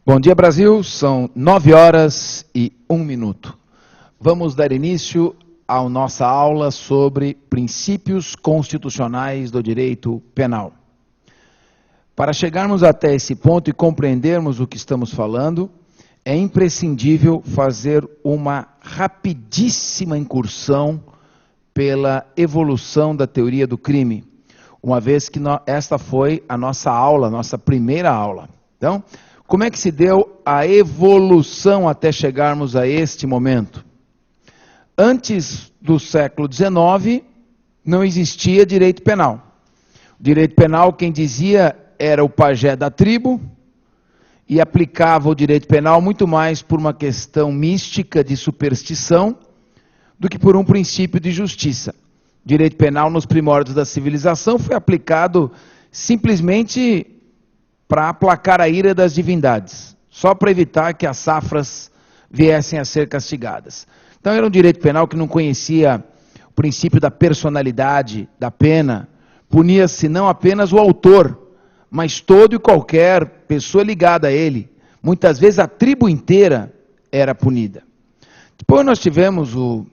Bom dia, Brasil. São 9h01. Vamos dar início à nossa aula sobre princípios constitucionais do direito penal. Para chegarmos até esse ponto e compreendermos o que estamos falando, é imprescindível fazer uma rapidíssima incursão pela evolução da teoria do crime, uma vez que esta foi a nossa aula, a nossa primeira aula. Então, como é que se deu a evolução até chegarmos a este momento? Antes do século XIX, não existia direito penal. O direito penal, quem dizia, era o pajé da tribo, e aplicava o direito penal muito mais por uma questão mística de superstição, do que por um princípio de justiça. O direito penal, nos primórdios da civilização, foi aplicado simplesmente para aplacar a ira das divindades, só para evitar que as safras viessem a ser castigadas. Então era um direito penal que não conhecia o princípio da personalidade, da pena, punia-se não apenas o autor, mas todo e qualquer pessoa ligada a ele. Muitas vezes a tribo inteira era punida. Depois nós tivemos o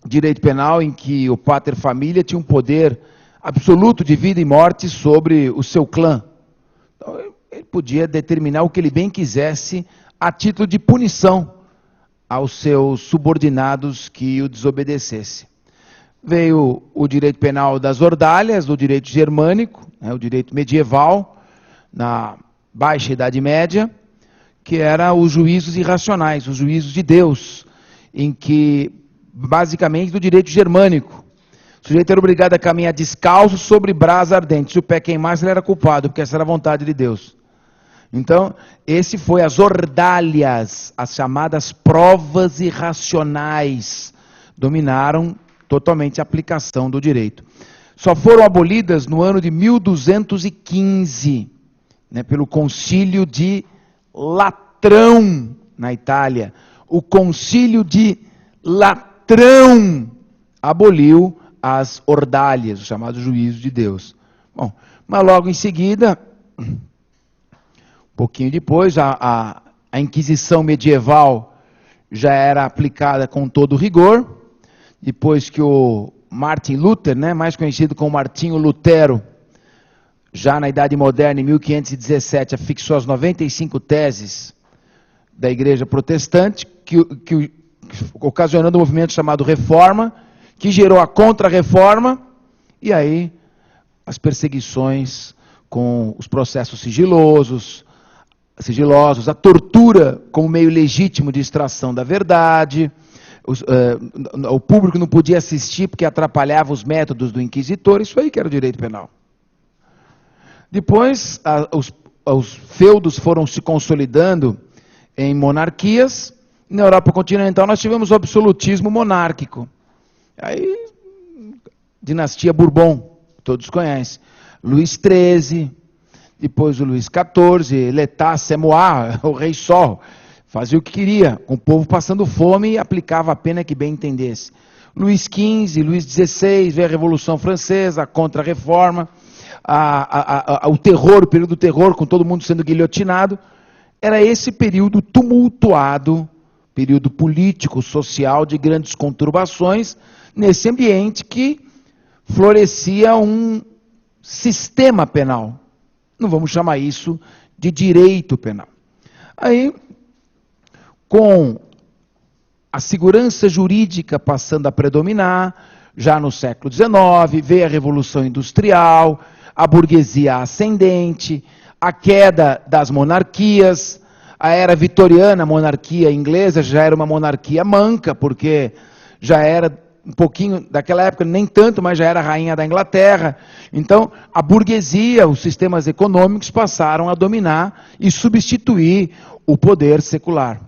direito penal em que o pater familia tinha um poder absoluto de vida e morte sobre o seu clã. Então, ele podia determinar o que ele bem quisesse a título de punição aos seus subordinados que o desobedecessem. Veio o direito penal das ordalhas, do direito germânico, o direito medieval, na Baixa Idade Média, que era os juízos irracionais, os juízos de Deus, em que, basicamente, do direito germânico. O sujeito era obrigado a caminhar descalço sobre brasa ardente. Se o pé queimasse, ele era culpado, porque essa era a vontade de Deus. Então, esse foi as ordalhas, as chamadas provas irracionais, dominaram totalmente a aplicação do direito. Só foram abolidas no ano de 1215, pelo Concílio de Latrão, na Itália. O Concílio de Latrão aboliu as ordalhas, os chamados juízos de Deus. Bom, mas logo em seguida, um pouquinho depois, a Inquisição medieval já era aplicada com todo rigor, depois que o Martin Luther, mais conhecido como Martinho Lutero, já na Idade Moderna, em 1517, afixou as 95 teses da Igreja Protestante, que ocasionando um movimento chamado Reforma, que gerou a Contra-Reforma, e aí as perseguições com os processos sigilosos, a tortura como meio legítimo de extração da verdade, o público não podia assistir porque atrapalhava os métodos do inquisitor, isso aí que era o direito penal. Depois, os feudos foram se consolidando em monarquias. Na Europa continental nós tivemos o absolutismo monárquico. Aí, dinastia Bourbon, todos conhecem. Luís XIII, depois o Luís XIV, L'État c'est moi, o rei Sol, fazia o que queria, com o povo passando fome e aplicava a pena que bem entendesse. Luís XV, Luís XVI, veio a Revolução Francesa, a Contra-Reforma, o terror, o período do terror, com todo mundo sendo guilhotinado. Era esse período tumultuado, período político, social, de grandes conturbações, nesse ambiente que florescia um sistema penal. Não vamos chamar isso de direito penal. Aí, com a segurança jurídica passando a predominar, já no século XIX, veio a Revolução Industrial, a burguesia ascendente, a queda das monarquias, a era vitoriana, a monarquia inglesa já era uma monarquia manca, porque já era um pouquinho, daquela época nem tanto, mas já era a rainha da Inglaterra. Então, a burguesia, os sistemas econômicos passaram a dominar e substituir o poder secular.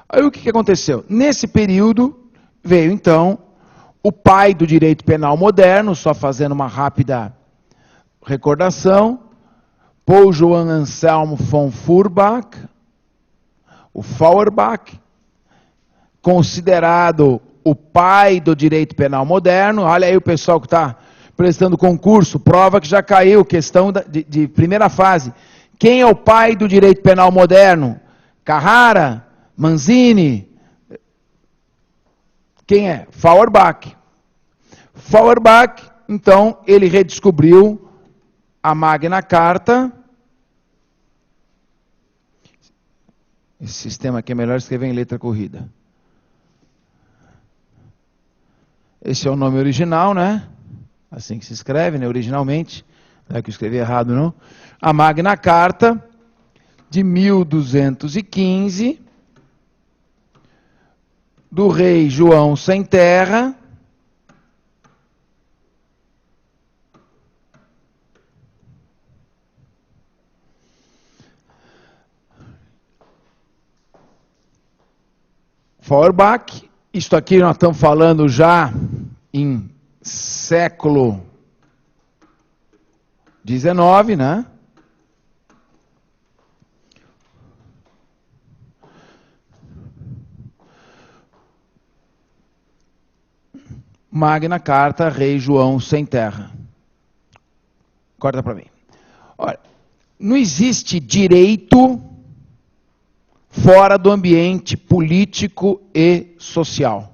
Aí o que aconteceu? Nesse período, veio então o pai do direito penal moderno, só fazendo uma rápida recordação, Paul Johann Anselm von Feuerbach, o Feuerbach, considerado o pai do direito penal moderno. Olha aí o pessoal que está prestando concurso, prova que já caiu, questão de primeira fase. Quem é o pai do direito penal moderno? Carrara? Manzini? Quem é? Feuerbach. Feuerbach, então, ele redescobriu a Magna Carta. Esse sistema aqui é melhor escrever em letra corrida. Esse é o nome original, né? Assim que se escreve, né? Originalmente. Não é que eu escrevi errado, não. A Magna Carta, de 1215, do rei João Sem Terra, Feuerbach. Isto aqui nós estamos falando já em século XIX, né? Magna Carta, rei João Sem Terra. Corta para mim. Olha, não existe direito fora do ambiente político e social.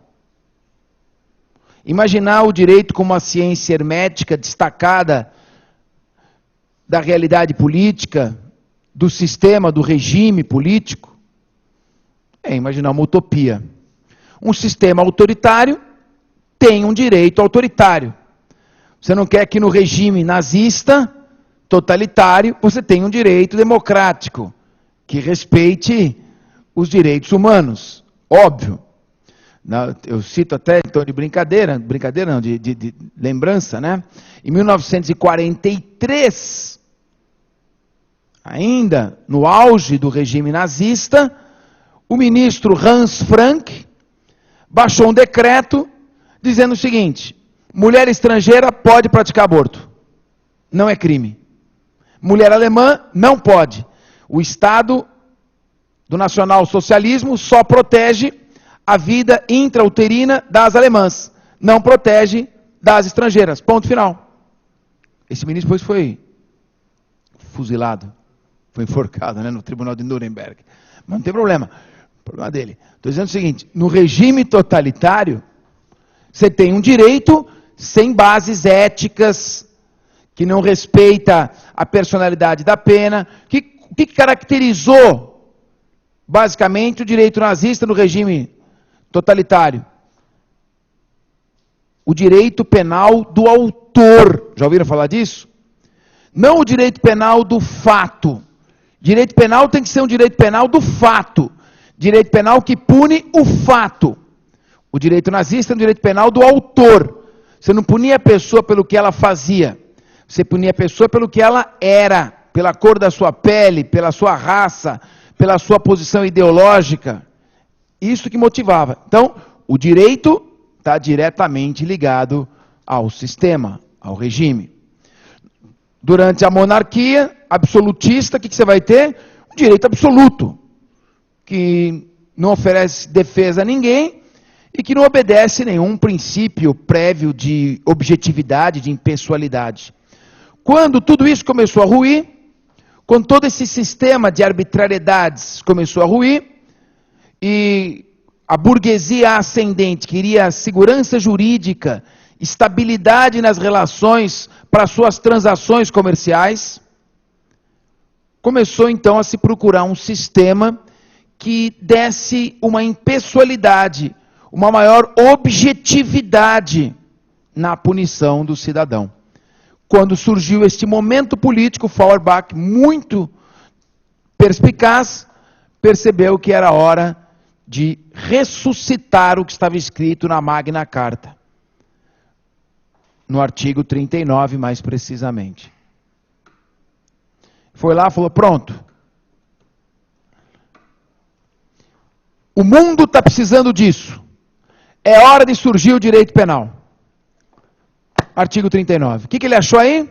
Imaginar o direito como uma ciência hermética destacada da realidade política, do sistema, do regime político, é imaginar uma utopia. Um sistema autoritário tem um direito autoritário. Você não quer que no regime nazista, totalitário, você tenha um direito democrático, que respeite os direitos humanos. Óbvio. Eu cito até, então, de brincadeira não, de lembrança, né? Em 1943, ainda no auge do regime nazista, o ministro Hans Frank baixou um decreto dizendo o seguinte: mulher estrangeira pode praticar aborto, não é crime. Mulher alemã não pode. O Estado do nacionalsocialismo só protege a vida intrauterina das alemãs, não protege das estrangeiras. Ponto final. Esse ministro depois foi fuzilado, foi enforcado, né, no tribunal de Nuremberg. Mas não tem problema. O problema dele. Estou dizendo o seguinte: no regime totalitário, você tem um direito sem bases éticas, que não respeita a personalidade da pena. O que caracterizou, basicamente, o direito nazista no regime totalitário? O direito penal do autor. Já ouviram falar disso? Não o direito penal do fato. Direito penal tem que ser um direito penal do fato. Direito penal que pune o fato. O direito nazista é um direito penal do autor. Você não punia a pessoa pelo que ela fazia. Você punia a pessoa pelo que ela era, pela cor da sua pele, pela sua raça, pela sua posição ideológica. Isso que motivava. Então, o direito está diretamente ligado ao sistema, ao regime. Durante a monarquia absolutista, o que você vai ter? Um direito absoluto, que não oferece defesa a ninguém e que não obedece nenhum princípio prévio de objetividade, de impessoalidade. Quando tudo isso começou a ruir, quando todo esse sistema de arbitrariedades começou a ruir, e a burguesia ascendente queria segurança jurídica, estabilidade nas relações para suas transações comerciais, começou então a se procurar um sistema que desse uma impessoalidade, uma maior objetividade na punição do cidadão. Quando surgiu este momento político, Feuerbach, muito perspicaz, percebeu que era hora de ressuscitar o que estava escrito na Magna Carta, no artigo 39, mais precisamente. Foi lá e falou: pronto. O mundo está precisando disso. É hora de surgir o direito penal. Artigo 39. O que ele achou aí?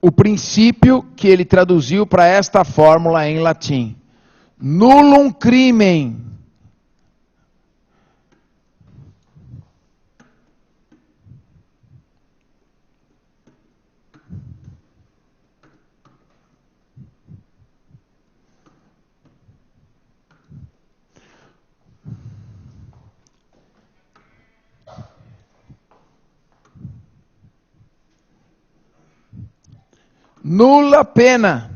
O princípio que ele traduziu para esta fórmula em latim: nullum crimen nula pena.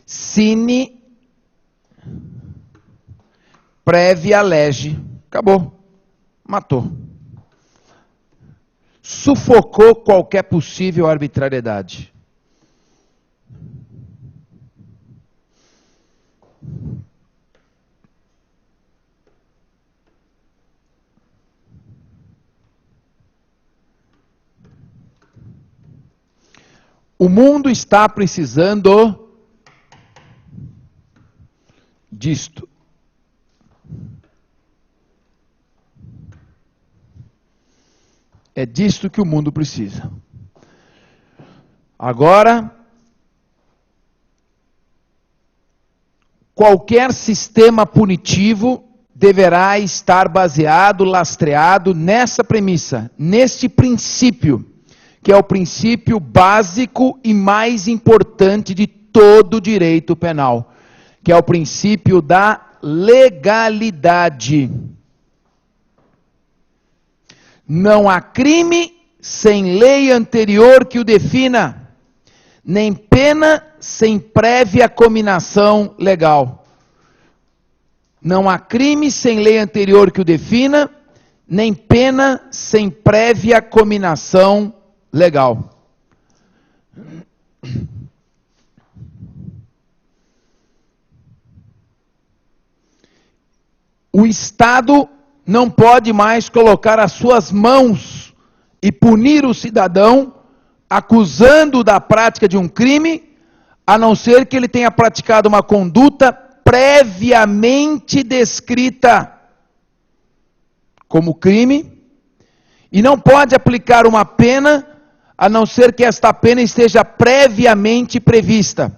Sine prévia lege. Acabou. Matou. Sufocou qualquer possível arbitrariedade. O mundo está precisando disto. É disto que o mundo precisa. Agora, qualquer sistema punitivo deverá estar baseado, lastreado nessa premissa, neste princípio, que é o princípio básico e mais importante de todo o direito penal, que é o princípio da legalidade. Não há crime sem lei anterior que o defina, nem pena sem prévia cominação legal. Não há crime sem lei anterior que o defina, nem pena sem prévia cominação legal. O Estado não pode mais colocar as suas mãos e punir o cidadão, acusando-o da prática de um crime, a não ser que ele tenha praticado uma conduta previamente descrita como crime, e não pode aplicar uma pena, a não ser que esta pena esteja previamente prevista.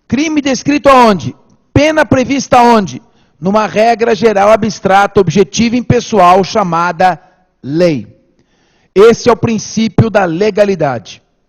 Crime descrito aonde? Pena prevista aonde? Numa regra geral abstrata, objetiva e impessoal chamada lei. Esse é o princípio da legalidade.